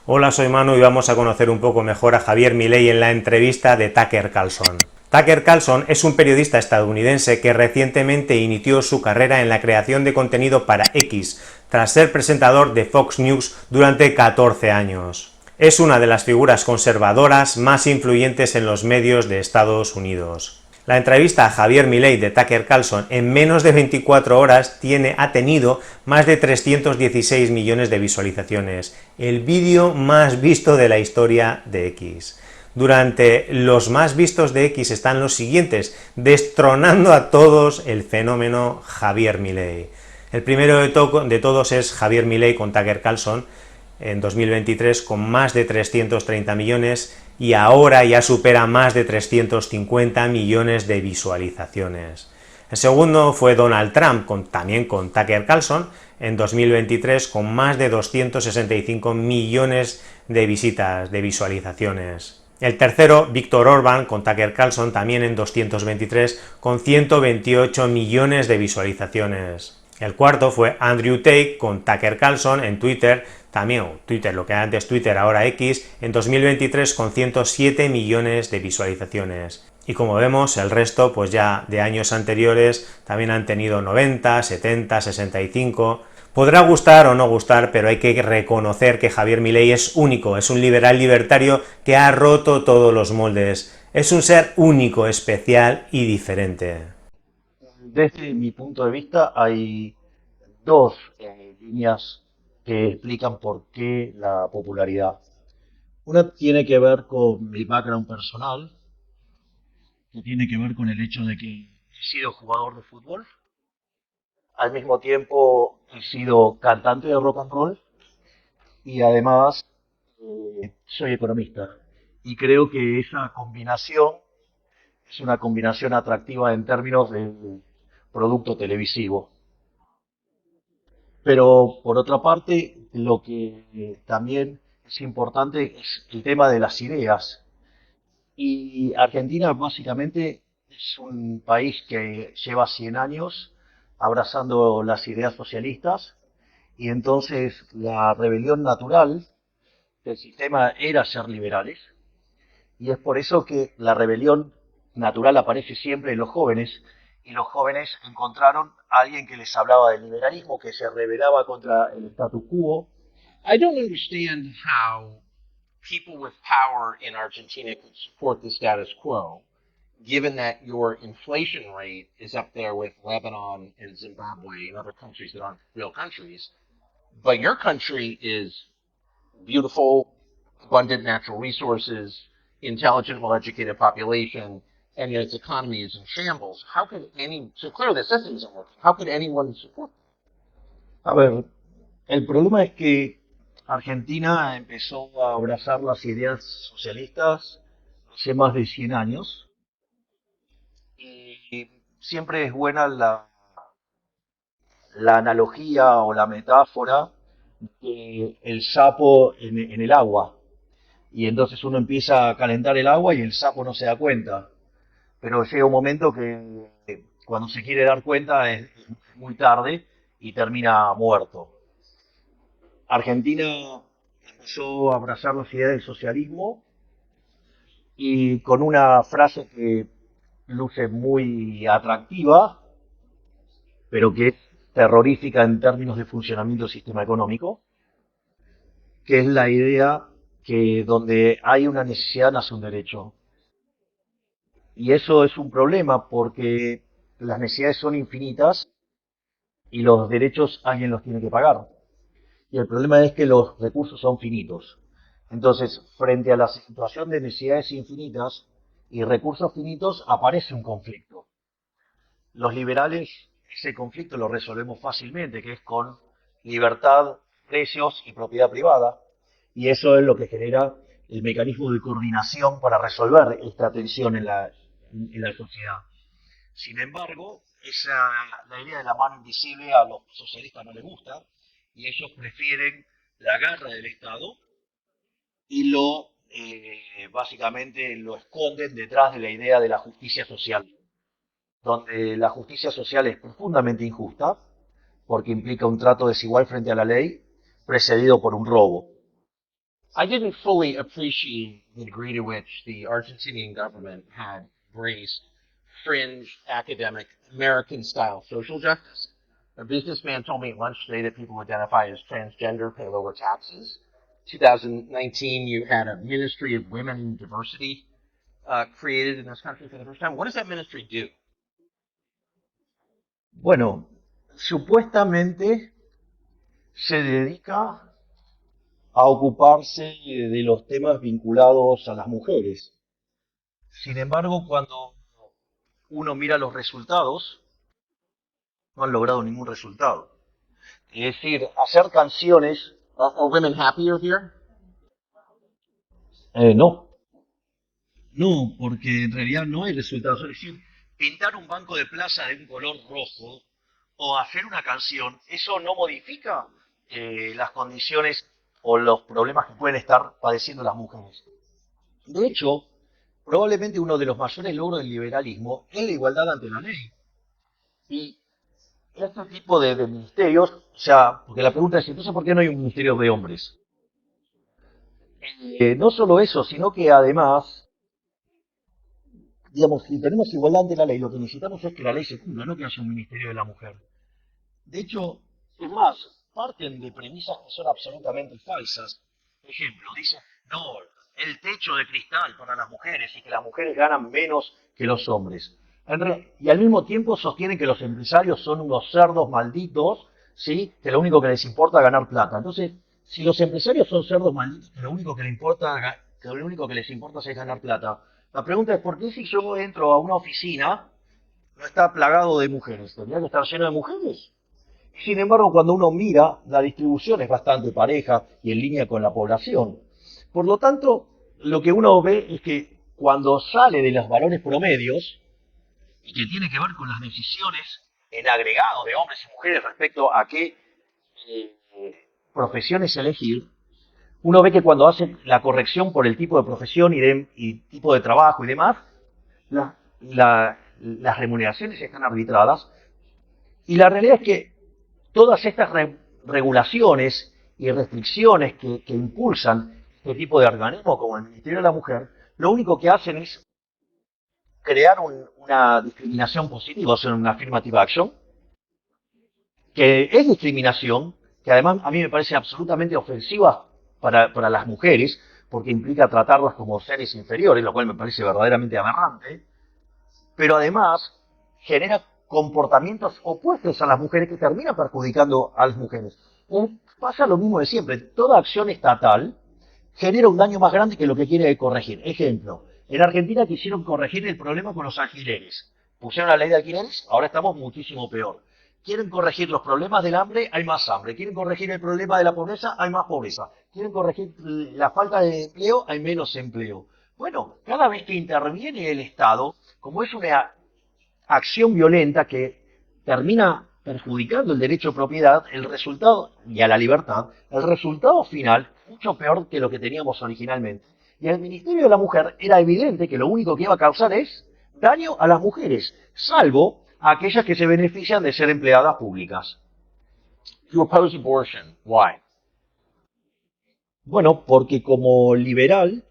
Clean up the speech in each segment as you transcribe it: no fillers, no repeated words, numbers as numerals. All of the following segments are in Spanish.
Hola, soy Manu y vamos a conocer un poco mejor a Javier Milei en la entrevista de Tucker Carlson. Tucker Carlson es un periodista estadounidense que recientemente inició su carrera en la creación de contenido para X, tras ser presentador de Fox News durante 14 años. Es una de las figuras conservadoras más influyentes en los medios de Estados Unidos. La entrevista a Javier Milei de Tucker Carlson en menos de 24 horas ha tenido más de 316 millones de visualizaciones, el vídeo más visto de la historia de X. Durante los más vistos de X están los siguientes, destronando a todos el fenómeno Javier Milei. El primero de todos es Javier Milei con Tucker Carlson, en 2023 con más de 330 millones y ahora ya supera más de 350 millones de visualizaciones. El segundo fue Donald Trump, también con Tucker Carlson, en 2023 con más de 265 millones de visitas, de visualizaciones. El tercero, Víctor Orbán, con Tucker Carlson, también en 223, con 128 millones de visualizaciones. El cuarto fue Andrew Tate con Tucker Carlson en Twitter, también Twitter, lo que era antes Twitter, ahora X, en 2023 con 107 millones de visualizaciones. Y como vemos, el resto, pues ya de años anteriores, también han tenido 90, 70, 65... Podrá gustar o no gustar, pero hay que reconocer que Javier Milei es único, es un liberal libertario que ha roto todos los moldes. Es un ser único, especial y diferente. Desde mi punto de vista hay dos líneas que explican por qué la popularidad. Una tiene que ver con mi background personal, que tiene que ver con el hecho de que he sido jugador de fútbol, al mismo tiempo he sido cantante de rock and roll y además soy economista. Y creo que esa combinación es una combinación atractiva en términos de producto televisivo. Pero por otra parte, lo que también es importante es el tema de las ideas. Y Argentina básicamente es un país que lleva 100 años abrazando las ideas socialistas y entonces la rebelión natural del sistema era ser liberales y es por eso que la rebelión natural aparece siempre en los jóvenes y los jóvenes encontraron a alguien que les hablaba del liberalismo, que se rebelaba contra el status quo. I don't understand how people with power in Argentina could support the status quo, given that your inflation rate is up there with Lebanon and Zimbabwe and other countries that aren't real countries. But your country is beautiful, abundant natural resources, intelligent, well educated population, and yet its economy is in shambles. How could so clearly the system isn't working. How could anyone support A ver, el problema es que Argentina empezó a abrazar las ideas socialistas hace más de 100 años y siempre es buena la analogía o la metáfora de el sapo en el agua. Y entonces uno empieza a calentar el agua y el sapo no se da cuenta. Pero llega un momento que cuando se quiere dar cuenta es muy tarde y termina muerto. Argentina empezó a abrazar las ideas del socialismo y con una frase que luce muy atractiva, pero que es terrorífica en términos de funcionamiento del sistema económico, que es la idea que donde hay una necesidad nace un derecho. Y eso es un problema porque las necesidades son infinitas y los derechos alguien los tiene que pagar. Y el problema es que los recursos son finitos. Entonces, frente a la situación de necesidades infinitas y recursos finitos, aparece un conflicto. Los liberales ese conflicto lo resolvemos fácilmente, que es con libertad, precios y propiedad privada. Y eso es lo que genera el mecanismo de coordinación para resolver esta tensión en la sociedad. Sin embargo, la idea de la mano invisible a los socialistas no les gusta y ellos prefieren la garra del Estado y básicamente lo esconden detrás de la idea de la justicia social, donde la justicia social es profundamente injusta porque implica un trato desigual frente a la ley precedido por un robo. I didn't fully appreciate the degree to which the Argentinian government had embraced fringe academic American style social justice. A businessman told me at lunch today that people identify as transgender pay lower taxes. 2019, you had a Ministry of Women and Diversity created in this country for the first time. What does that ministry do? Bueno, supuestamente se dedica a ocuparse de los temas vinculados a las mujeres. Sin embargo, cuando uno mira los resultados, no han logrado ningún resultado. Es decir, hacer canciones... Are women happier here? No. No, porque en realidad no hay resultados. Es decir, pintar un banco de plaza de un color rojo o hacer una canción, eso no modifica las condiciones o los problemas que pueden estar padeciendo las mujeres. De hecho, probablemente uno de los mayores logros del liberalismo es la igualdad ante la ley. Y este tipo de ministerios, o sea, porque la pregunta es, entonces, ¿por qué no hay un ministerio de hombres? No solo eso, sino que además, digamos, si tenemos igualdad ante la ley, lo que necesitamos es que la ley se cumpla, no que haya un ministerio de la mujer. De hecho, es más, parten de premisas que son absolutamente falsas. Por ejemplo, dicen, no, el techo de cristal para las mujeres y que las mujeres ganan menos que los hombres. Y al mismo tiempo sostienen que los empresarios son unos cerdos malditos, ¿sí? Que lo único que les importa es ganar plata. Entonces, si los empresarios son cerdos malditos, que lo único que les importa es ganar plata, la pregunta es, ¿por qué si yo entro a una oficina no está plagado de mujeres? ¿Tendría que estar lleno de mujeres? Sin embargo, cuando uno mira, la distribución es bastante pareja y en línea con la población. Por lo tanto, lo que uno ve es que cuando sale de los valores promedios, y que tiene que ver con las decisiones en agregado de hombres y mujeres respecto a qué profesiones elegir, uno ve que cuando hace la corrección por el tipo de profesión y tipo de trabajo y demás, las remuneraciones están arbitradas. Y la realidad es que todas estas regulaciones y restricciones que impulsan este tipo de organismos como el Ministerio de la Mujer, lo único que hacen es crear una discriminación positiva, o sea, una affirmative action, que es discriminación, que además a mí me parece absolutamente ofensiva para las mujeres, porque implica tratarlas como seres inferiores, lo cual me parece verdaderamente aberrante, pero además genera comportamientos opuestos a las mujeres que terminan perjudicando a las mujeres. Pasa lo mismo de siempre, toda acción estatal genera un daño más grande que lo que quiere corregir. Ejemplo, en Argentina quisieron corregir el problema con los alquileres. Pusieron la ley de alquileres, ahora estamos muchísimo peor. Quieren corregir los problemas del hambre, hay más hambre. Quieren corregir el problema de la pobreza, hay más pobreza. Quieren corregir la falta de empleo, hay menos empleo. Bueno, cada vez que interviene el Estado, como es una acción violenta que termina perjudicando el derecho a propiedad, el resultado, y a la libertad, el resultado final, mucho peor que lo que teníamos originalmente. Y el Ministerio de la Mujer era evidente que lo único que iba a causar es daño a las mujeres, salvo a aquellas que se benefician de ser empleadas públicas. You oppose abortion. Why? Bueno, porque como liberal,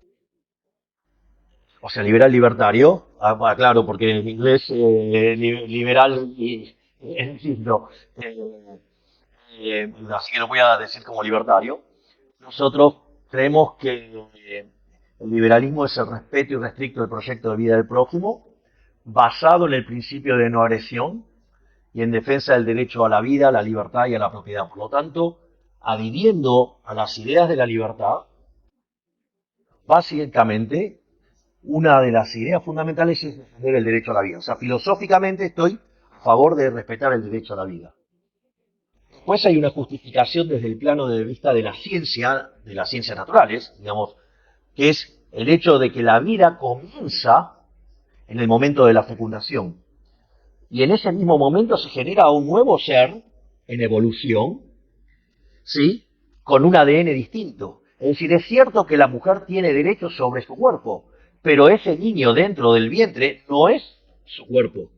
o sea, liberal libertario, claro, porque en inglés liberal es distinto, así que lo voy a decir como libertario. Nosotros creemos que el liberalismo es el respeto irrestricto del proyecto de vida del prójimo, basado en el principio de no agresión y en defensa del derecho a la vida, a la libertad y a la propiedad. Por lo tanto, adhiriendo a las ideas de la libertad, básicamente, una de las ideas fundamentales es defender el derecho a la vida. O sea, filosóficamente estoy a favor de respetar el derecho a la vida. Después hay una justificación desde el plano de vista de las ciencias naturales, digamos, que es el hecho de que la vida comienza en el momento de la fecundación. Y en ese mismo momento se genera un nuevo ser en evolución, ¿sí? Con un ADN distinto. Es decir, es cierto que la mujer tiene derechos sobre su cuerpo, pero ese niño dentro del vientre no es su cuerpo.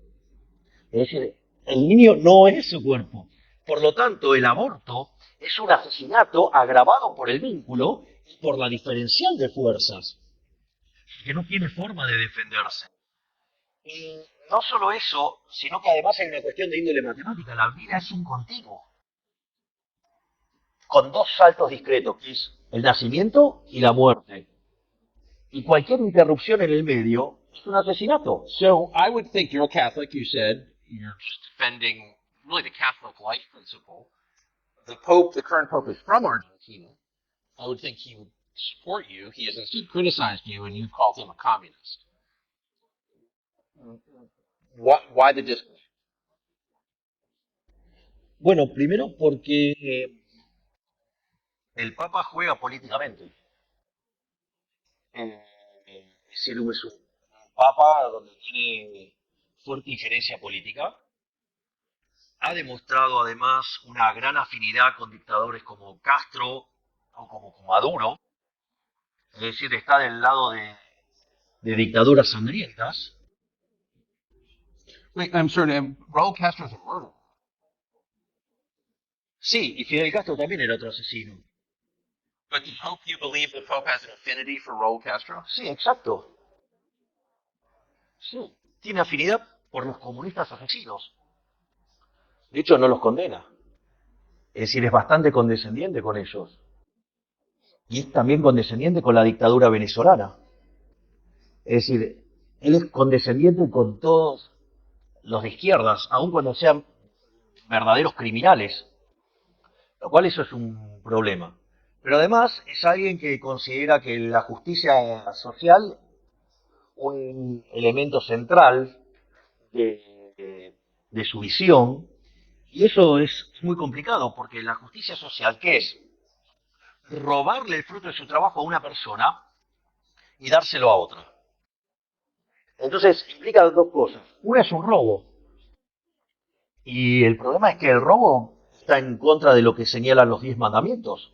Es decir, el niño no es su cuerpo. Por lo tanto, el aborto es un asesinato agravado por el vínculo por la diferencial de fuerzas, que no tiene forma de defenderse. Y no solo eso, sino que además hay una cuestión de índole matemática. La vida es un continuo, con dos saltos discretos, que es el nacimiento y la muerte. Y cualquier interrupción en el medio es un asesinato. So I would think you're a Catholic, you said. You're just defending really the Catholic life principle. The Pope, the current Pope, is from Argentina. I would think he would support you. He has instead criticized you, and you've called him a communist. Why the distance? Bueno, primero porque el Papa juega políticamente. Es decir, es un Papa donde tiene fuerte injerencia política. Ha demostrado además una gran afinidad con dictadores como Castro o como Maduro. Es decir, está del lado de dictaduras sangrientas. Wait, I'm sorry, Raul Castro's a murderer. Sí, y Fidel Castro también era otro asesino. But the Pope, you believe the Pope has an affinity for Raul Castro? Sí, exacto. Sí, tiene afinidad por los comunistas asesinos. De hecho, no los condena. Es decir, es bastante condescendiente con ellos. Y es también condescendiente con la dictadura venezolana. Es decir, él es condescendiente con todos los de izquierdas, aun cuando sean verdaderos criminales. Lo cual eso es un problema. Pero además es alguien que considera que la justicia social un elemento central de su visión, y eso es muy complicado, porque la justicia social, ¿qué es? Robarle el fruto de su trabajo a una persona y dárselo a otra. Entonces implica dos cosas. Una es un robo, y el problema es que el robo está en contra de lo que señalan los 10 mandamientos.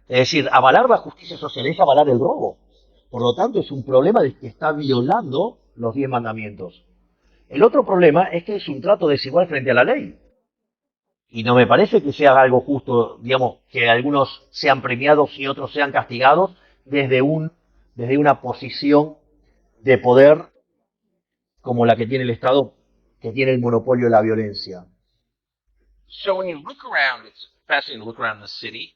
Es decir, avalar la justicia social es avalar el robo. Por lo tanto, es un problema de que está violando los 10 mandamientos. El otro problema es que es un trato desigual frente a la ley. Y no me parece que sea algo justo, digamos, que algunos sean premiados y otros sean castigados desde una posición de poder como la que tiene el Estado, que tiene el monopolio de la violencia. So when you look around, it's fascinating to look around the city,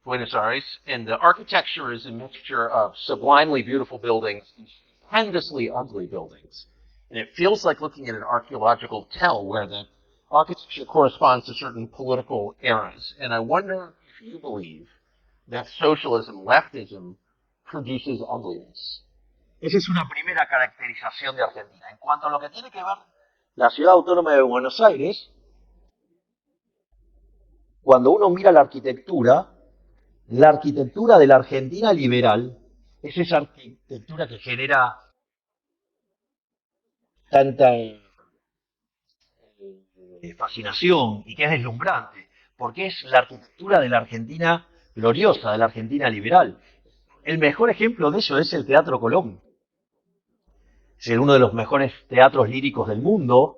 Buenos Aires, and the architecture is a mixture of sublimely beautiful buildings and stupendously ugly buildings. And it feels like looking at an archaeological tell where the architecture corresponds to certain political eras. And I wonder if you believe that socialism, leftism, produces ugliness. Esa es una primera caracterización de Argentina. En cuanto a lo que tiene que ver la ciudad autónoma de Buenos Aires, cuando uno mira la arquitectura de la Argentina liberal es esa arquitectura que genera tanta fascinación y que es deslumbrante, porque es la arquitectura de la Argentina gloriosa, de la Argentina liberal. El mejor ejemplo de eso es el Teatro Colón. Es uno de los mejores teatros líricos del mundo,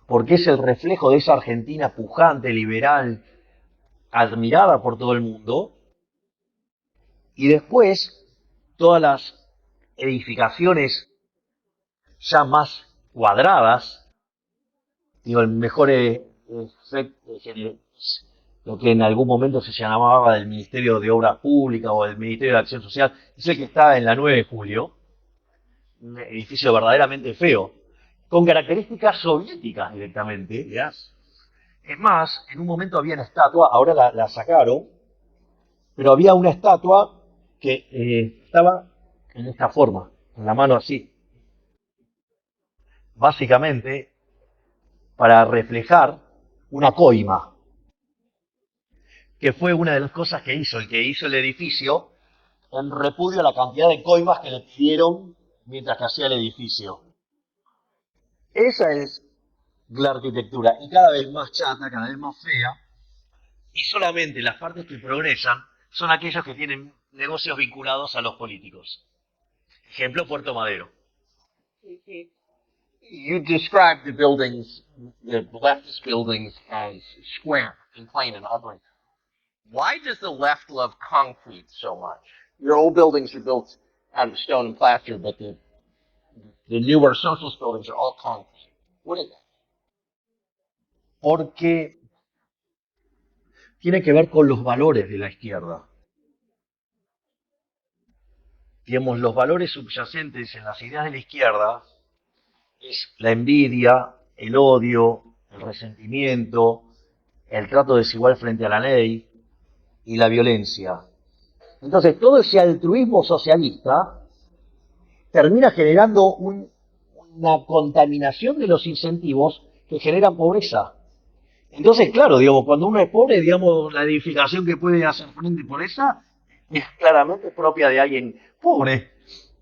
porque es el reflejo de esa Argentina pujante, liberal, admirada por todo el mundo. Y después, todas las edificaciones ya más cuadradas, digo, el mejor lo que en algún momento se llamaba del Ministerio de Obras Públicas o del Ministerio de Acción Social, es el que está en la 9 de julio, un edificio verdaderamente feo, con características soviéticas directamente. Yes. Es más, en un momento había una estatua, ahora la sacaron, pero había una estatua que estaba en esta forma, con la mano así. Básicamente, para reflejar una coima, que fue una de las cosas que hizo el edificio, en repudio a la cantidad de coimas que le pidieron mientras que hacía el edificio. Esa es la arquitectura, y cada vez más chata, cada vez más fea, y solamente las partes que progresan son aquellas que tienen negocios vinculados a los políticos. Ejemplo, Puerto Madero. You describe the buildings, the leftist buildings, as square and plain and ugly. Why does the left love concrete so much? Your old buildings are built out of stone and plaster, but the newer socialist buildings are all concrete. What is that? Porque tiene que ver con los valores de la izquierda. Digamos, los valores subyacentes en las ideas de la izquierda es la envidia, el odio, el resentimiento, el trato desigual frente a la ley y la violencia. Entonces, todo ese altruismo socialista termina generando una contaminación de los incentivos que generan pobreza. Entonces, claro, digamos, cuando uno es pobre, digamos, la edificación que puede hacer frente por esa es claramente propia de alguien pobre.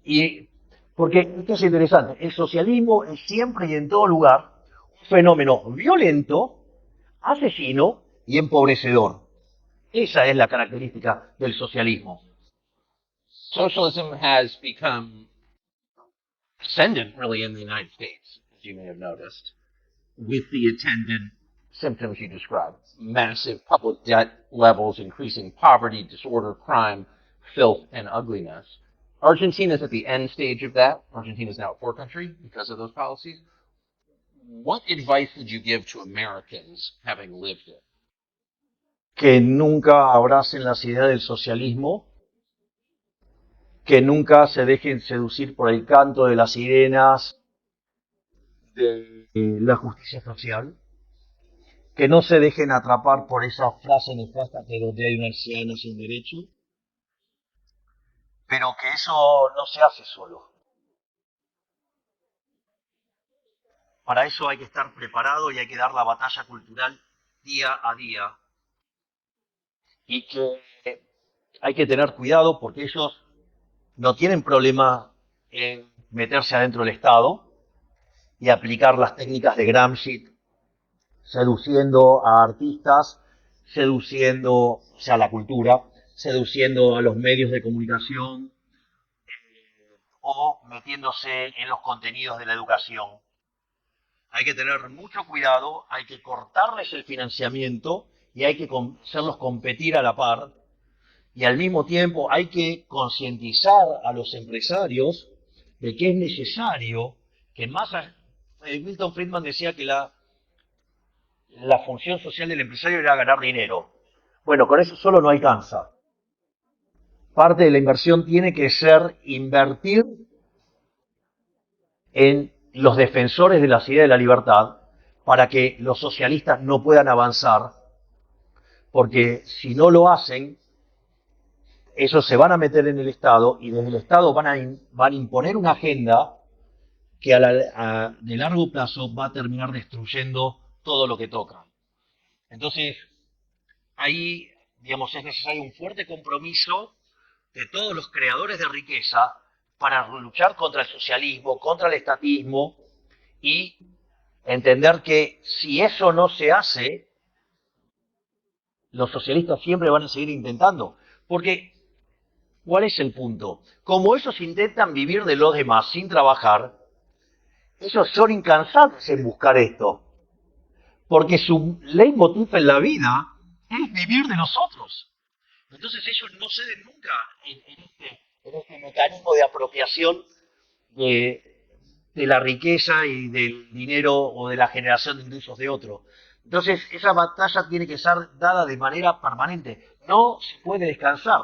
Y porque esto es interesante, el socialismo es siempre y en todo lugar un fenómeno violento, asesino y empobrecedor. Esa es la característica del socialismo. Socialism has become ascendant, really, in the United States, as you may have noticed, with the attendant symptoms you described. Massive public debt levels, increasing poverty, disorder, crime, filth, and ugliness. Argentina is at the end stage of that. Argentina is now a poor country because of those policies. What advice would you give to Americans having lived it? Que nunca abracen las ideas del socialismo, que nunca se dejen seducir por el canto de las sirenas de la justicia social, que no se dejen atrapar por esa frase nefasta que donde hay un anciano sin derecho, pero que eso no se hace solo. Para eso hay que estar preparado y hay que dar la batalla cultural día a día. Y que hay que tener cuidado porque ellos no tienen problema en meterse adentro del Estado y aplicar las técnicas de Gramsci, seduciendo a artistas, seduciendo, o sea, la cultura, seduciendo a los medios de comunicación o metiéndose en los contenidos de la educación. Hay que tener mucho cuidado, hay que cortarles el financiamiento y hay que hacerlos competir a la par. Y al mismo tiempo hay que concientizar a los empresarios de que es necesario que más... Milton Friedman decía que la función social del empresario era ganar dinero. Bueno, con eso solo no alcanza. Parte de la inversión tiene que ser invertir en los defensores de las ideas de la libertad para que los socialistas no puedan avanzar, porque si no lo hacen, ellos se van a meter en el Estado y desde el Estado van a imponer una agenda que de largo plazo va a terminar destruyendo todo lo que toca. Entonces, ahí, digamos, es necesario un fuerte compromiso de todos los creadores de riqueza para luchar contra el socialismo, contra el estatismo y entender que si eso no se hace, los socialistas siempre van a seguir intentando. Porque, ¿cuál es el punto? Como ellos intentan vivir de los demás sin trabajar, ellos son incansables en buscar esto. Porque su leitmotiv en la vida es vivir de nosotros. Entonces ellos no ceden nunca en este mecanismo de apropiación de la riqueza y del dinero o de la generación de ingresos de otro. Entonces esa batalla tiene que ser dada de manera permanente. No se puede descansar,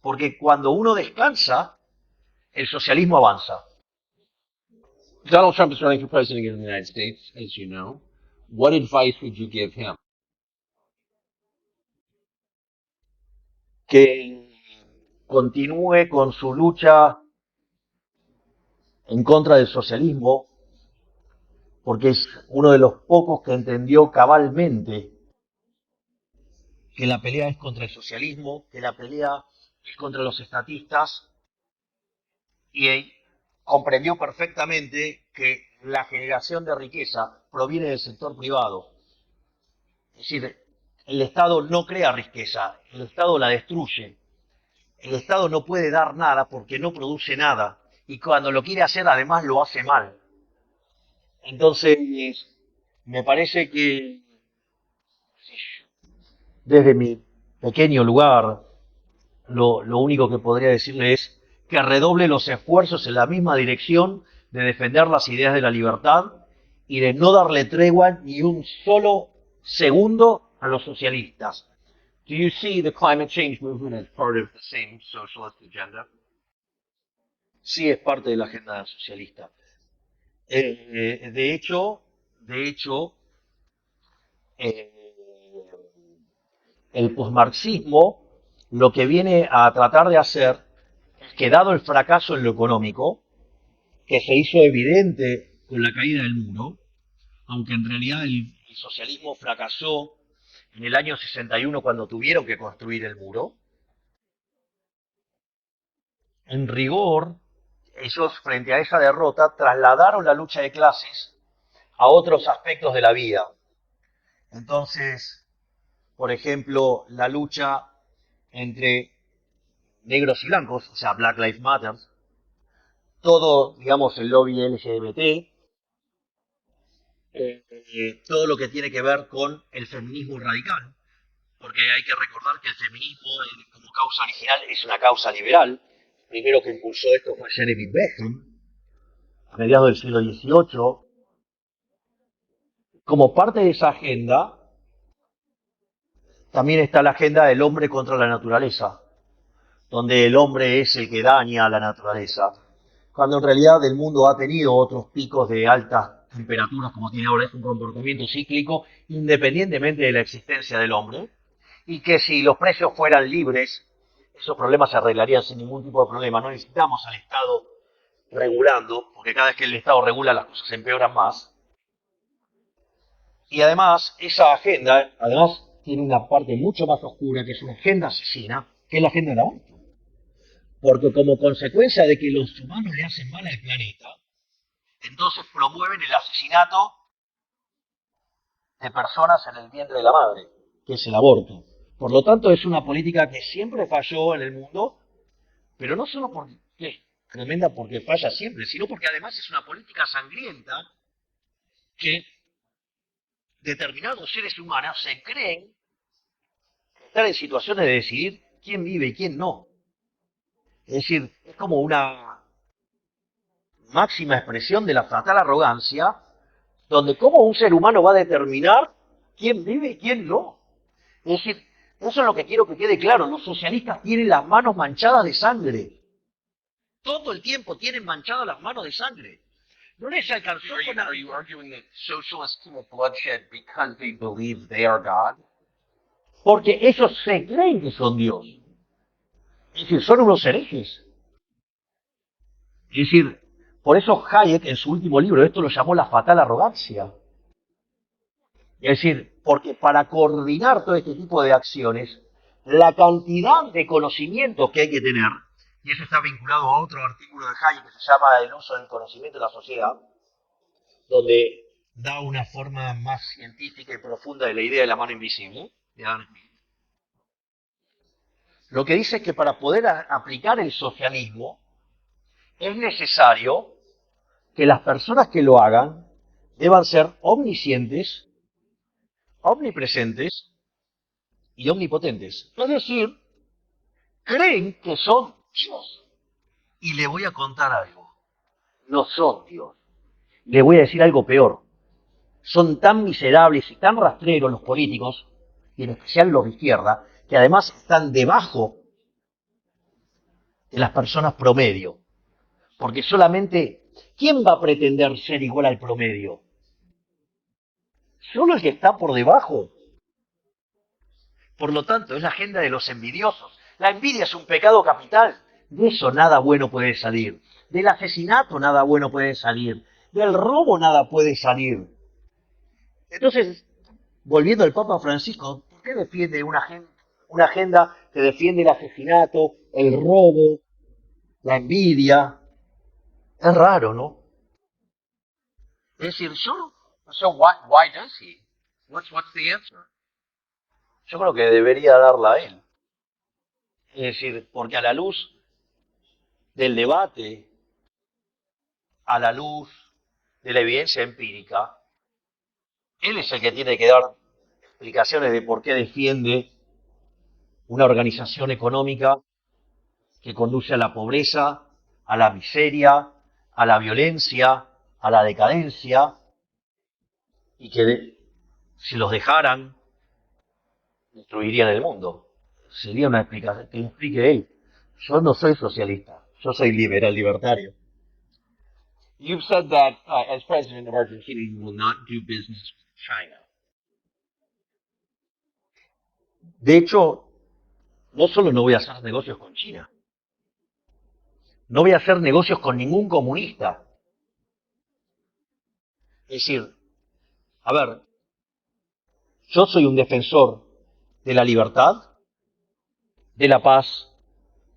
porque cuando uno descansa, el socialismo avanza. Donald Trump is running for president of the United States, as you know. What advice would you give him? Que continúe con su lucha en contra del socialismo, porque es uno de los pocos que entendió cabalmente que la pelea es contra el socialismo, que la pelea es contra los estatistas, y comprendió perfectamente que la generación de riqueza proviene del sector privado. Es decir, el Estado no crea riqueza, el Estado la destruye. El Estado no puede dar nada porque no produce nada. Y cuando lo quiere hacer, además lo hace mal. Entonces, me parece que desde mi pequeño lugar, lo único que podría decirle es que redoble los esfuerzos en la misma dirección de defender las ideas de la libertad y de no darle tregua ni un solo segundo a los socialistas. Do you see the climate change movement as part of the same socialist agenda? Sí, es parte de la agenda socialista. De hecho, eh, el posmarxismo lo que viene a tratar de hacer es que, dado el fracaso en lo económico, que se hizo evidente con la caída del muro, aunque en realidad el socialismo fracasó en el año 61 cuando tuvieron que construir el muro, en rigor, ellos frente a esa derrota trasladaron la lucha de clases a otros aspectos de la vida. Entonces, por ejemplo, la lucha entre negros y blancos, o sea, Black Lives Matter, todo, digamos, el lobby LGBT, todo lo que tiene que ver con el feminismo radical, porque hay que recordar que el feminismo como causa original es una causa liberal. El primero que impulsó esto fue Jeremy Bentham, a mediados del siglo XVIII. Como parte de esa agenda, también está la agenda del hombre contra la naturaleza, donde el hombre es el que daña a la naturaleza, cuando en realidad el mundo ha tenido otros picos de altas temperaturas como tiene ahora, es un comportamiento cíclico independientemente de la existencia del hombre, y que si los precios fueran libres, esos problemas se arreglarían sin ningún tipo de problema. No necesitamos al Estado regulando, porque cada vez que el Estado regula las cosas se empeoran más. Y además, esa agenda, además, tiene una parte mucho más oscura, que es una agenda asesina, que es la agenda del aborto. Porque como consecuencia de que los humanos le hacen mal al planeta, entonces promueven el asesinato de personas en el vientre de la madre, que es el aborto. Por lo tanto, es una política que siempre falló en el mundo, pero no solo porque es tremenda porque falla siempre, sino porque además es una política sangrienta que determinados seres humanos se creen estar en situaciones de decidir quién vive y quién no. Es decir, es como una máxima expresión de la fatal arrogancia, donde cómo un ser humano va a determinar quién vive y quién no. Es decir, eso es lo que quiero que quede claro. Los socialistas tienen las manos manchadas de sangre. Todo el tiempo tienen manchadas las manos de sangre. No les alcanzó con Are you arguing that socialists commit bloodshed because they believe they are God? porque ellos se creen que son Dios. Es decir, son unos herejes. Es decir, por eso Hayek en su último libro esto lo llamó la fatal arrogancia. Es decir, porque para coordinar todo este tipo de acciones, la cantidad de conocimiento que hay que tener, y eso está vinculado a otro artículo de Hayek que se llama El uso del conocimiento en la sociedad, donde da una forma más científica y profunda de la idea de la mano invisible, de Adam Smith. Lo que dice es que para poder aplicar el socialismo es necesario que las personas que lo hagan deban ser omniscientes, omnipresentes y omnipotentes. Es decir, creen que son Dios. Y le voy a contar algo. No son Dios. Le voy a decir algo peor. Son tan miserables y tan rastreros los políticos, y en especial los de izquierda, que además están debajo de las personas promedio. Porque solamente, ¿quién va a pretender ser igual al promedio? Solo el que está por debajo. Por lo tanto, es la agenda de los envidiosos. La envidia es un pecado capital. De eso nada bueno puede salir. Del asesinato nada bueno puede salir. Del robo nada puede salir. Entonces, volviendo al Papa Francisco, ¿por qué defiende una agenda que defiende el asesinato, el robo, la envidia? Es raro, ¿no? Es decir, So why does he? What's the answer? yo creo que debería darla a él. Es decir, porque a la luz del debate, a la luz de la evidencia empírica, él es el que tiene que dar explicaciones de por qué defiende una organización económica que conduce a la pobreza, a la miseria, a la violencia, a la decadencia, y que si los dejaran, destruirían el mundo. Sería una explicación que explique él. Yo no soy socialista, yo soy liberal libertario. You've said that as president of Argentina, you will not do business with China. De hecho, no solo no voy a hacer negocios con China, no voy a hacer negocios con ningún comunista. Es decir, a ver, yo soy un defensor de la libertad, de la paz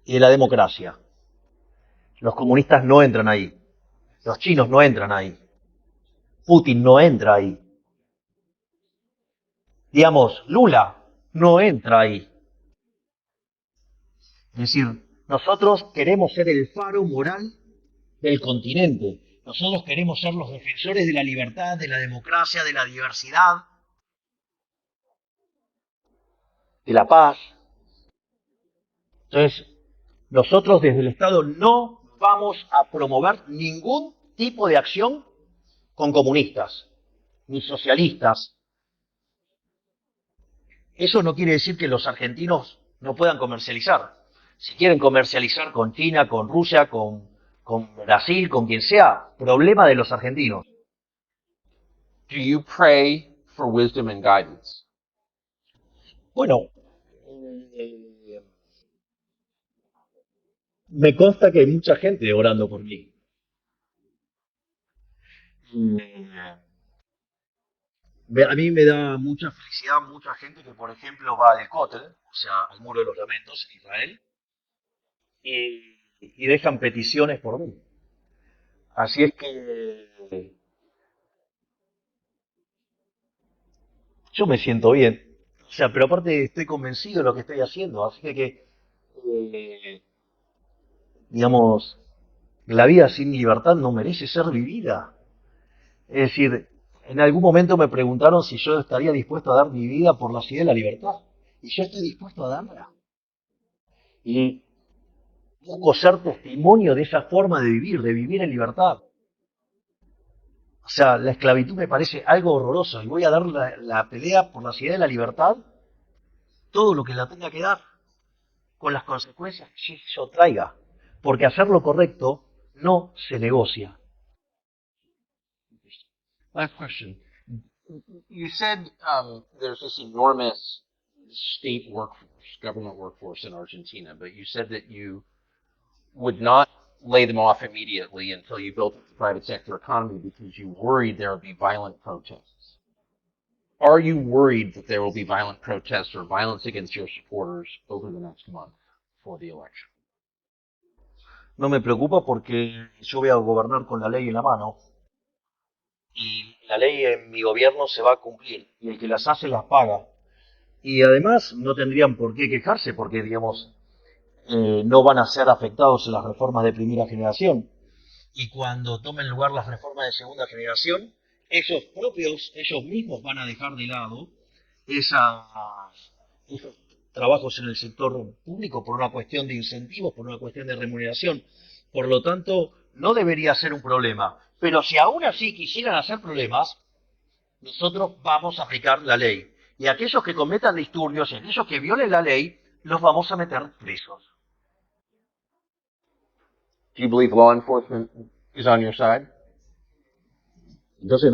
y de la democracia. Los comunistas no entran ahí. Los chinos no entran ahí. Putin no entra ahí. Digamos, Lula no entra ahí. Es decir, nosotros queremos ser el faro moral del continente. Nosotros queremos ser los defensores de la libertad, de la democracia, de la diversidad, de la paz. Entonces, nosotros desde el Estado no vamos a promover ningún tipo de acción con comunistas, ni socialistas. Eso no quiere decir que los argentinos no puedan comercializar. Si quieren comercializar con China, con Rusia, con Brasil, con quien sea, problema de los argentinos. Do you pray for wisdom and guidance? Bueno, me consta que hay mucha gente orando por mí. A mí me da mucha felicidad mucha gente que, por ejemplo, va al Kotel, o sea, al Muro de los Lamentos en Israel, y dejan peticiones por mí. Así es que yo me siento bien. O sea, pero aparte estoy convencido de lo que estoy haciendo. Así que digamos, la vida sin libertad no merece ser vivida. Es decir, en algún momento me preguntaron si yo estaría dispuesto a dar mi vida por la ciudad de la libertad. Y yo estoy dispuesto a darla. Y busco ser testimonio de esa forma de vivir en libertad. O sea, la esclavitud me parece algo horroroso y voy a dar la pelea por la ciudad de la libertad, todo lo que la tenga que dar, con las consecuencias que eso traiga. Porque hacer lo correcto no se negocia. Last question. You said there's this enormous state workforce, government workforce in Argentina, but you said that you would not lay them off immediately until you built the private sector economy because you worried there would be violent protests. Are you worried that there will be violent protests or violence against your supporters over the next month for the election? No me preocupa porque yo voy a gobernar con la ley en la mano y la ley en mi gobierno se va a cumplir y el que las hace las paga. Y además no tendrían por qué quejarse porque, digamos, no van a ser afectados en las reformas de primera generación. Y cuando tomen lugar las reformas de segunda generación, ellos mismos van a dejar de lado esos trabajos en el sector público por una cuestión de incentivos, por una cuestión de remuneración. Por lo tanto, no debería ser un problema. Pero si aún así quisieran hacer problemas, nosotros vamos a aplicar la ley. Y aquellos que cometan disturbios y aquellos que violen la ley, los vamos a meter presos. Do you believe law enforcement is on your side? Entonces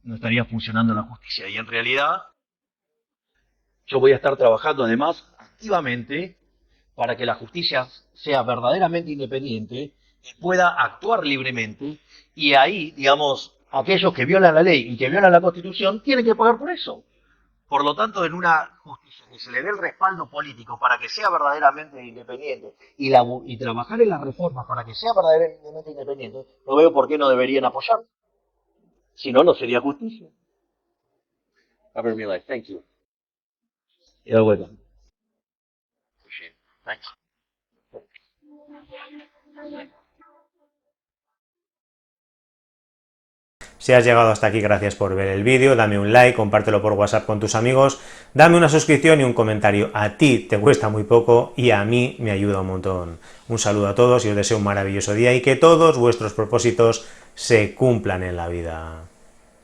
no estaría funcionando la justicia. Y en realidad, yo voy a estar trabajando además activamente para que la justicia sea verdaderamente independiente y pueda actuar libremente. Y ahí, digamos, aquellos que violan la ley y que violan la Constitución tienen que pagar por eso. Por lo tanto, en una justicia que se le dé el respaldo político para que sea verdaderamente independiente y trabajar en las reformas para que sea verdaderamente independiente, no veo por qué no deberían apoyar. Si no, no sería justicia. Robert Millet, thank you. You're welcome. Appreciate it. Thanks. Si has llegado hasta aquí, gracias por ver el vídeo, dame un like, compártelo por WhatsApp con tus amigos, dame una suscripción y un comentario. A ti te cuesta muy poco y a mí me ayuda un montón. Un saludo a todos y os deseo un maravilloso día y que todos vuestros propósitos se cumplan en la vida.